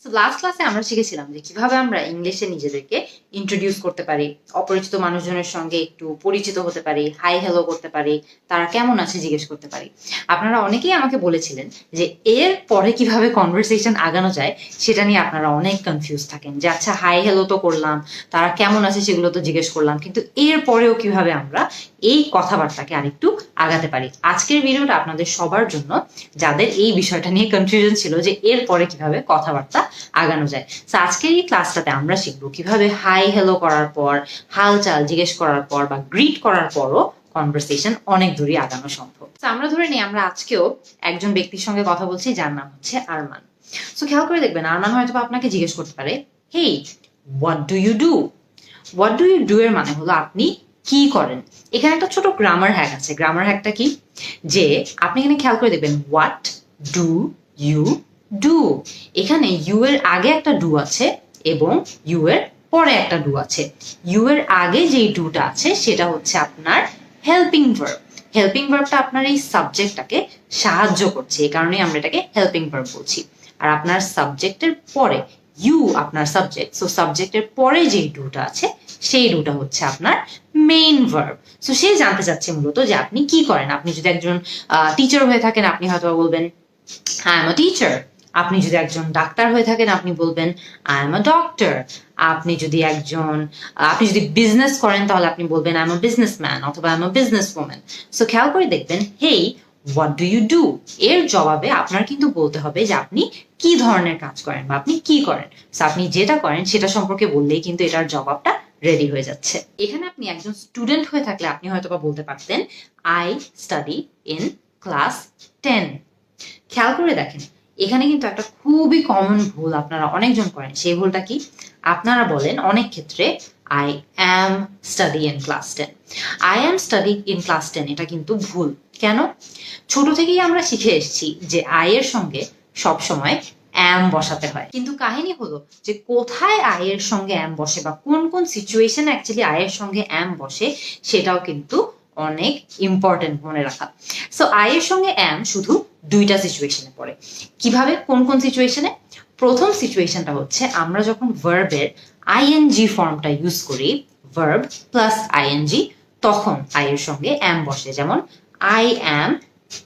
Last ক্লাসে আমরা শিখেছিলাম যে কিভাবে আমরা ইংলিশে নিজেদেরকে ইন্ট্রোডিউস করতে পারি, অপরিচিত মানুষজনের সঙ্গে একটু পরিচিত হতে পারি, হাই হ্যালো করতে পারি, তারা কেমন আছে জিজ্ঞেস করতে পারি। আপনারা অনেকেই আমাকে বলেছিলেন যে এর পরে কিভাবে কনভারসেশন আগানো যায় সেটা নিয়ে আপনারা অনেক কনফিউজ থাকেন, যে আচ্ছা হাই হ্যালো তো করলাম, তারা কেমন আছে সেগুলো তো জিজ্ঞেস করলাম, কিন্তু এর পরেও কিভাবে আমরা এই কথাবার্তাকে আরেকটু আগাতে পারি। আজকের ভিডিওটা আপনাদের সবার জন্য, যাদের এই বিষয়টা নিয়ে কনফিউশন ছিল যে এর পরে কিভাবে কথাবার্তা আগানো যায়। তো আজকের এই ক্লাসটাতে আমরা শিখবো কিভাবে হাই হ্যালো করার পর, হালচাল জিজ্ঞেস করার পর বা গ্রিট করার পরও কনভারসেশন অনেক দূরই আগানো সম্ভব। তো আমরা ধরে নিই আমরা আজকেও একজন ব্যক্তির সঙ্গে কথা বলছি যার নাম হচ্ছে আরমান। সো খেয়াল করে দেখবেন, আরমান হয়তো আপনাকে জিজ্ঞেস করতে পারে, hey what do you do. What do you do এর মানে হলো আপনি কি করেন। এখানে একটা ছোট গ্রামার হ্যাক আছে। গ্রামার হ্যাকটা কি, যে আপনি এখানে খেয়াল করে দেখবেন হোয়াট ডু ইউ ডু, এখানে ইউ এর আগে একটা ডু আছে এবং ইউ এর পরে একটা ডু আছে। ইউ এর আগে যেই ডুটা আছে সেটা হচ্ছে আপনার হেল্পিং ভার্ব। হেল্পিং ভার্বটা আপনার এই সাবজেক্টটাকে সাহায্য করছে, এই কারণে আমরা এটাকে হেল্পিং ভার্ব বলছি। আর আপনার সাবজেক্টের পরে ইউ আপনার সাবজেক্ট, সো সাবজেক্টের পরে যেই ডুটা আছে সেই ডুটা হচ্ছে আপনার মেইন ভার্ব। সো সে জানতে চাচ্ছে মূলত যে আপনি কি করেন। আপনি যদি একজন টিচার হয়ে থাকেন আপনি হয়তো বলবেন আই এম আ টিচার। আপনি যদি একজন ডাক্তার হয়ে থাকেন আপনি বলবেন আই এম আ ডক্টর। আপনি যদি বিজনেস করেন তাহলে আপনি বলবেন আই এম আ বিজনেসম্যান অথবা I am a business woman. So খেয়াল করে দেখবেন, hey what do you do এর জবাবে আপনার কিন্তু বলতে হবে যে আপনি কি ধরনের কাজ করেন বা আপনি কি করেন। সো আপনি যেটা করেন সেটা সম্পর্কে বললেই কিন্তু এটার জবাবটা রেডি হয়ে যাচ্ছে। এখানে আপনি একজন স্টুডেন্ট হয়ে থাকলে আপনি হয়তো বা বলতে পারতেন আই স্টাডি ইন ক্লাস 10। খেয়াল করে দেখেন, এখানে কিন্তু একটা খুবই কমন ভুল আপনারা অনেকজন করেন। সেই ভুলটা কি, আপনারা বলেন অনেক ক্ষেত্রে I am study in class 10। I am study in class 10 এটা কিন্তু ভুল। কেন? ছোট থেকেই আমরা শিখে এসেছি যে আই এর সঙ্গে সবসময় অ্যাম বসাতে হয়, কিন্তু কাহিনী হলো যে কোথায় আই এর সঙ্গে অ্যাম বসে বা কোন কোন সিচুয়েশন অ্যাকচুয়ালি আই এর সঙ্গে অ্যাম বসে সেটাও কিন্তু অনেক ইম্পর্টেন্ট মনে রাখা। সো আই এর সঙ্গে অ্যাম শুধু দুইটা সিচুয়েশনে পড়ে। কিভাবে, কোন কোন সিচুয়েশনে? প্রথম সিচুয়েশনটা হচ্ছে আমরা যখন ভার্বের আইএনজি ফর্মটা ইউজ করি, ভার্ব প্লাস আইএনজি, তখন আই এর সঙ্গে অ্যাম বসে। যেমন আই অ্যাম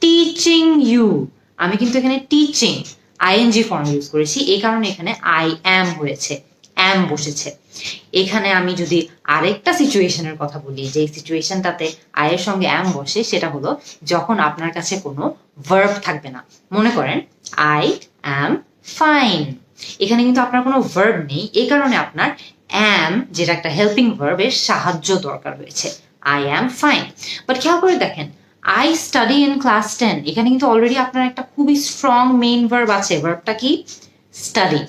টিচিং ইউ, আমি কিন্তু এখানে টিচিং আইএনজি ফর্ম ইউজ করেছি, এই কারণে এখানে আই অ্যাম হয়েছে, অ্যাম বসেছে। এখানে আমি যদি আরেকটা সিচুয়েশনের কথা বলি, যে সিচুয়েশনটাতে আই এর সঙ্গে অ্যাম বসে, সেটা হলো যখন আপনার কাছে কোনো ভার্ব থাকবে না। মনে করেন আই অ্যাম ফাইন, এখানে কিন্তু আপনার কোনো ভার্ব নেই, এই কারণে আপনার অ্যাম, যেটা একটা হেল্পিং ভার্ব, এর সাহায্য দরকার হয়েছে, আই অ্যাম ফাইন। বাট খেয়াল করে দেখেন, আই স্টাডি ইন ক্লাস 10, এখানে কিন্তু অলরেডি আপনার একটা খুবই স্ট্রং মেইন ভার্ব আছে। ভার্বটা কি? স্টাডি।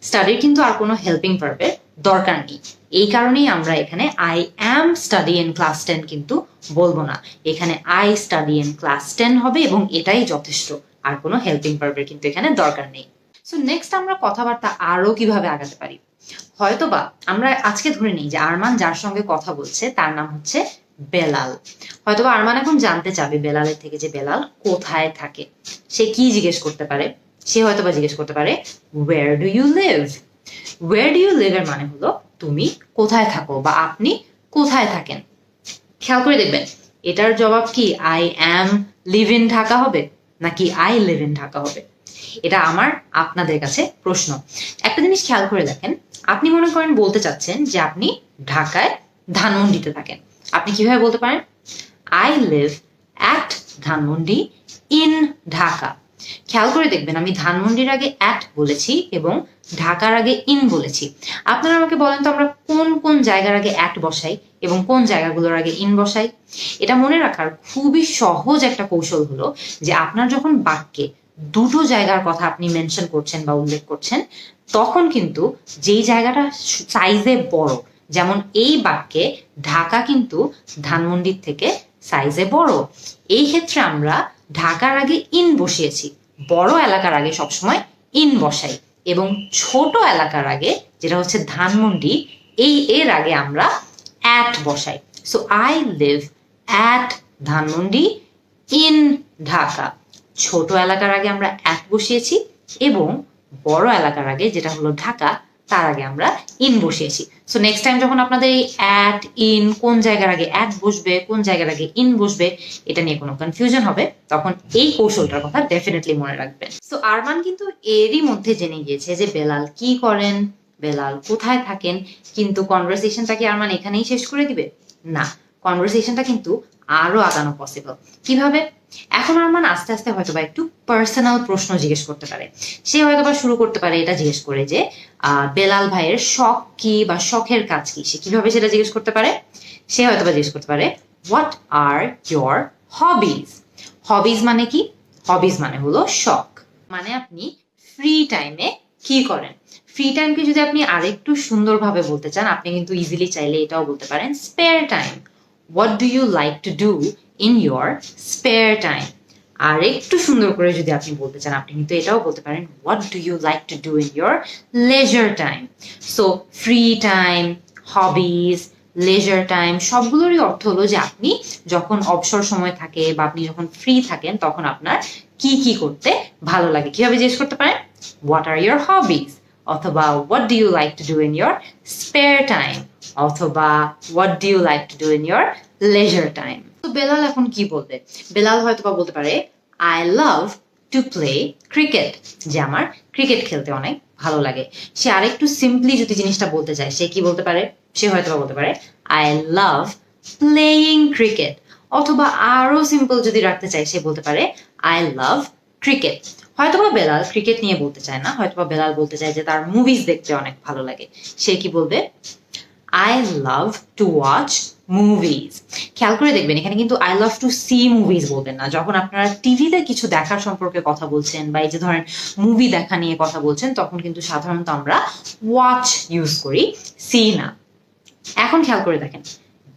স্টাডির কিন্তু আর কোনো হেল্পিং ভার্বের দরকার নেই, এই কারণেই আমরা এখানে I am study in class 10 কিন্তু বলবো না। এখানে আই স্টাডি ইন ক্লাস 10 হবে এবং এটাই যথেষ্ট, আর কোনো হেল্পিং ভার্বের কিন্তু এখানে দরকার নেই। সো নেক্সট আমরা কথাবার্তা আরো কিভাবে আগাতে পারি। হয়তোবা আমরা আজকে ধরে নিই যে আরমান যার সঙ্গে কথা বলছে তার নাম হচ্ছে বেলাল। হয়তোবা আরমান এখন জানতে চাবে বেলালের থেকে যে বেলাল কোথায় থাকে। সে কি জিজ্ঞেস করতে পারে? সে হয়তোবা জিজ্ঞেস করতে পারে where do you live। where do you live এর মানে হলো তুমি কোথায় থাকো বা আপনি কোথায় থাকেন। খেয়াল করে দেখবেন, এটার জবাব কি I am live in Dhaka হবে নাকি আই লিভ ইন ঢাকা হবে? এটা আমার আপনাদের কাছে প্রশ্ন। একটা জিনিস খেয়াল করে দেখেন, আপনি মনে করেন বলতে চাচ্ছেন যে আপনি ঢাকায় ধানমন্ডিতে থাকেন, আপনি কিভাবে বলতে পারেন? I live at Dhanmondi in Dhaka. খেয়াল করে দেখবেন, আমি ধানমন্ডির আগে অ্যাট বলেছি এবং ঢাকার আগে ইন বলেছি। আপনারা আমাকে বলেন তো, আমরা কোন কোন জায়গার আগে অ্যাট বসাই এবং কোন জায়গাগুলোর আগে ইন বসাই? এটা মনে রাখার খুবই সহজ একটা কৌশল হলো যে আপনার যখন বাক্যে দুটো জায়গার কথা আপনি মেনশন করছেন বা উল্লেখ করছেন, তখন কিন্তু যেই জায়গাটা সাইজে বড়, যেমন এই বাক্যে ঢাকা কিন্তু ধানমন্ডির থেকে সাইজে বড়, এই ক্ষেত্রে আমরা ঢাকার আগে ইন বসিয়েছি। বড় এলাকার আগে সবসময় ইন বসাই এবং ছোট এলাকার আগে, যেটা হচ্ছে ধানমন্ডি, এর আগে আমরা অ্যাট বসাই। So I live at Dhanmondi in Dhaka. ছোট এলাকার আগে আমরা অ্যাট বসিয়েছি এবং বড় এলাকার আগে, যেটা হলো ঢাকা, তার আগে আমরা ইন বসিয়েছি। সো নেক্সট টাইম যখন আপনাদের এই অ্যাট, ইন, কোন জায়গার আগে অ্যাট বসবে, কোন জায়গার আগে ইন বসবে, এটা নিয়ে কোনো কনফিউশন হবে, তখন এই কৌশলটার কথা ডেফিনেটলি মনে রাখবেন। সো আরমান কিন্তু এরই মধ্যে জেনে গিয়েছে যে বেলাল কি করেন, বেলাল কোথায় থাকেন, কিন্তু কনভারসেশনটা কি আরমান এখানেই শেষ করে দিবে? না, কনভারসেশনটা কিন্তু আরো আগানো পসিবল। কিভাবে? এখন আরমান আস্তে আস্তে হয়তোবা একটু পার্সোনাল প্রশ্ন জিজ্ঞেস করতে পারে। সে হয়তোবা শুরু করতে পারে এটা জিজ্ঞেস করে যে বেলাল ভাইয়ের শখ কি বা শখের কাজ কি। সে কিভাবে সেটা জিজ্ঞেস করতে পারে? সে হয়তোবা জিজ্ঞেস করতে পারে what are your hobbies. Hobbies মানে কি? হবিজ মানে হলো শখ, মানে আপনি ফ্রি টাইমে কি করেন। ফ্রি টাইমকে যদি আপনি আরেকটু সুন্দরভাবে বলতে চান, আপনি কিন্তু ইজিলি চাইলে এটাও বলতে পারেন spare time. What do you like to do in your spare time. আর একটু সুন্দর করে যদি আপনি বলতে চান, আপনি কিন্তু এটাও বলতে পারেন what do you like to do in your leisure time. So free time, hobbies, leisure time সবগুলোরই অর্থ হলো যে আপনি যখন অবসর সময় থাকে বা আপনি যখন ফ্রি থাকেন তখন আপনার কি কি করতে ভালো লাগে। কিভাবে জিজ্ঞেস করতে পারেন? হোয়াট আর ইয়োর হবিজ, অথবা what do you like to do in your spare time, অথবা what do you like to do in your leisure time. তো বেলাল এখন কি বলবে? বেলাল হয়তো বা বলতে পারে I love to play cricket, যে আমার ক্রিকেট খেলতে অনেক ভালো লাগে। সে আরেকটু সিম্পলি যদি জিনিসটা বলতে চায়, সে কি বলতে পারে? সে হয়তো বা বলতে পারে আই লাভ প্লেয়িং ক্রিকেট, অথবা আরো সিম্পল যদি রাখতে চায় সে বলতে পারে আই লাভ ক্রিকেট। হয়তোবা বেলাল ক্রিকেট নিয়ে বলতে চায় না, হয়তোবা বেলাল বলতে চায় যে তার মুভিজ দেখতে অনেক ভালো লাগে। সে কি বলবে? I love to watch movies. খেয়াল করে দেখবেন এখানে কিন্তু I love to see movies বলবেন না। যখন আপনারা টিভিতে কিছু দেখার সম্পর্কে কথা বলছেন বা এই যে ধরেন মুভি দেখা নিয়ে কথা বলছেন, তখন কিন্তু সাধারণত আমরা ওয়াচ ইউজ করি, সি না। এখন খেয়াল করে দেখেন,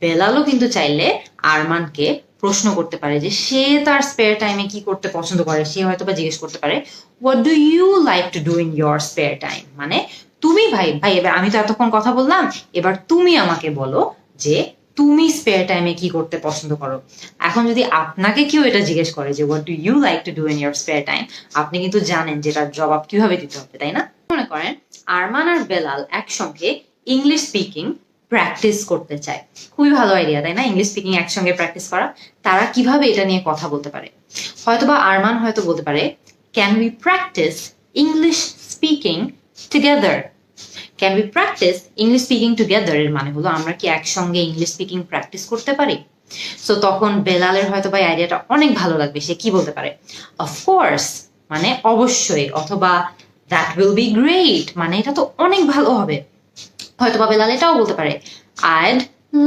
বেলালও কিন্তু চাইলে আরমানকে প্রশ্ন করতে পারে যে সে তার স্পেয়ার টাইমে কি করতে পছন্দ করে। সে হয়তো বা জিজ্ঞেস করতে পারে what do you like to do in your spare time, মানে তুমি ভাই এবার আমি তো এতক্ষণ কথা বললাম, এবার তুমি আমাকে বলো যে তুমি স্পেয়ার টাইমে কি করতে পছন্দ করো। এখন যদি আপনাকে কেউ এটা জিজ্ঞেস করে যে what do you like to do in your spare time, আপনি কিন্তু জানেন যে এটার জবাব কিভাবে দিতে হবে, তাই না? মনে করেন আরমান আর বেলাল একসঙ্গে ইংলিশ স্পিকিং প্র্যাকটিস করতে চায়। খুবই ভালো আইডিয়া, তাই না? ইংলিশ স্পিকিং একসঙ্গে প্র্যাকটিস করা। তারা কিভাবে এটা নিয়ে কথা বলতে পারে? হয়তোবা আরমান হয়তো বলতে পারে can we practice English speaking together. Can we practice English speaking together এর মানে হলো আমরা কি একসঙ্গে ইংলিশ স্পিকিং প্র্যাকটিস করতে পারি? সো তখন বেলালের হয়তো বা আইডিয়াটা অনেক ভালো লাগবে। সে কি বলতে পারে? অফকোর্স, মানে অবশ্যই, অথবা দ্যাট উইল বি গ্রেট, মানে এটা তো অনেক ভালো হবে। হয়তোবা বেলাল এটাও বলতে পারে আইড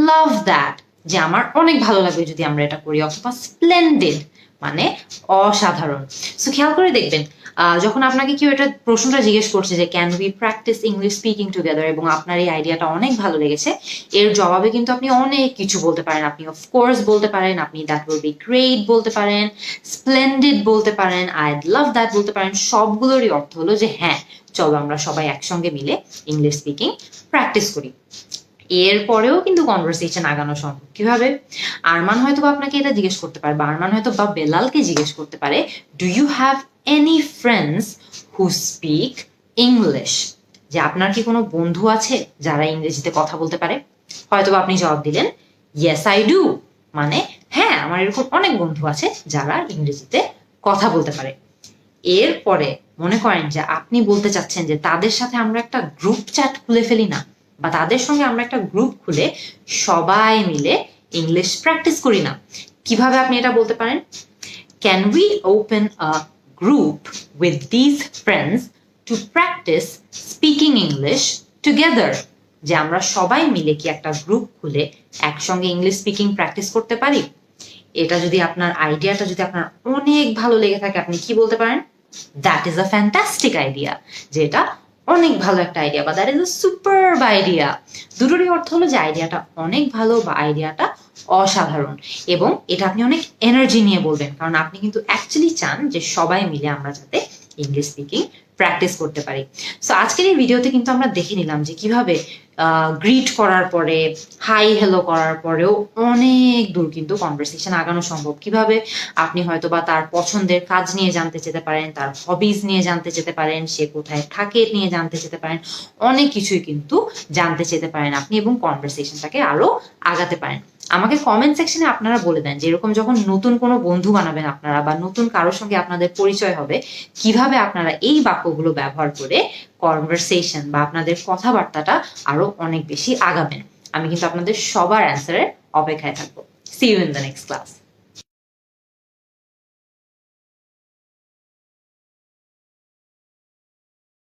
লাভ দ্যাট, যে আমার অনেক ভালো লাগবে যদি আমরা এটা করি, অথবা স্প্লেন্ডেড, মানে অসাধারণ। সো খেয়াল করে দেখবেন যখন আপনাকে কেউ এটা প্রশ্নটা জিজ্ঞেস করছে যে can we practice English speaking together, এবং আপনার এই আইডিয়াটা অনেক ভালো লেগেছে, এর জবাবে কিন্তু আপনি অনেক কিছু বলতে পারেন। আপনি অফকোর্স বলতে পারেন, আপনি দ্যাট উইল বি গ্রেট বলতে পারেন, স্প্লেন্ডেড বলতে পারেন, আইড লাভ দ্যাট বলতে পারেন। সবগুলোরই অর্থ হলো যে হ্যাঁ, চলো আমরা সবাই একসঙ্গে মিলে ইংলিশ স্পিকিং প্র্যাকটিস করি। এরপরেও কিন্তু কনভারসেশন আগানো সম্ভব। কিভাবে? আরমান হয়তো বা আপনাকে এটা জিজ্ঞেস করতে পারে, বা আরমান হয়তো বা বেলালকে জিজ্ঞেস করতে পারে do you have any friends who speak English, যে আপনার কি কোনো বন্ধু আছে যারা ইংরেজিতে কথা বলতে পারে? হয়তো বা আপনি জবাব দিলেন ইয়েস আই ডু, মানে হ্যাঁ আমার এরকম অনেক বন্ধু আছে যারা ইংরেজিতে কথা বলতে পারে। এরপরে মনে করেন যে আপনি বলতে চাচ্ছেন যে তাদের সাথে আমরা একটা গ্রুপ চ্যাট খুলে ফেলি না, বা তাদের সঙ্গে আমরা একটা গ্রুপ খুলে সবাই মিলে ইংলিশ প্র্যাকটিস করি না। কিভাবে আপনি এটা বলতে পারেন? Can we open a group with these friends to practice speaking English together, যে আমরা সবাই মিলে কি একটা গ্রুপ খুলে একসঙ্গে ইংলিশ স্পিকিং প্র্যাকটিস করতে পারি। এটা যদি আপনার আইডিয়াটা যদি আপনার অনেক ভালো লেগে থাকে, আপনি কি বলতে পারেন? That is a fantastic idea, যে এটা অনেক ভালো একটা আইডিয়া, বা দ্যাট ইজ আ সুপারব আইডিয়া। দুটোরই অর্থ হলো যে আইডিয়াটা অনেক ভালো বা আইডিয়াটা অসাধারণ, এবং এটা আপনি অনেক এনার্জি নিয়ে বলবেন, কারণ আপনি কিন্তু অ্যাকচুয়ালি চান যে সবাই মিলে আমরা যাতে ইংলিশ স্পিকিং প্র্যাকটিস করতে পারি। সো আজকের এই ভিডিওতে কিন্তু আমরা দেখে নিলাম যে কিভাবে গ্রিট করার পরে, হাই হ্যালো করার পরেও অনেক দূর কিন্তু কনভারসেশন আগানো সম্ভব। কিভাবে আপনি হয়তো বা তার পছন্দের কাজ নিয়ে জানতে যেতে পারেন, তার হবিজ নিয়ে জানতে যেতে পারেন, সে কোথায় থাকে নিয়ে জানতে যেতে পারেন, অনেক কিছুই কিন্তু জানতে যেতে পারেন আপনি, এবং কনভারসেশনটাকে আরো আগাতে পারেন। আমাকে কমেন্ট সেকশনে আপনারা বলে দেন যে এরকম যখন নতুন কোনো বন্ধু বানাবেন আপনারা, বা নতুন কারোর সঙ্গে আপনাদের পরিচয় হবে, কিভাবে আপনারা এই বাক্যগুলো ব্যবহার করে কনভারসেশন বা আপনাদের কথাবার্তাটা আরো অনেক বেশি আগাবেন। আমি কিন্তু আপনাদের সবার অ্যান্সারের অপেক্ষায় থাকবো। See you in the next class.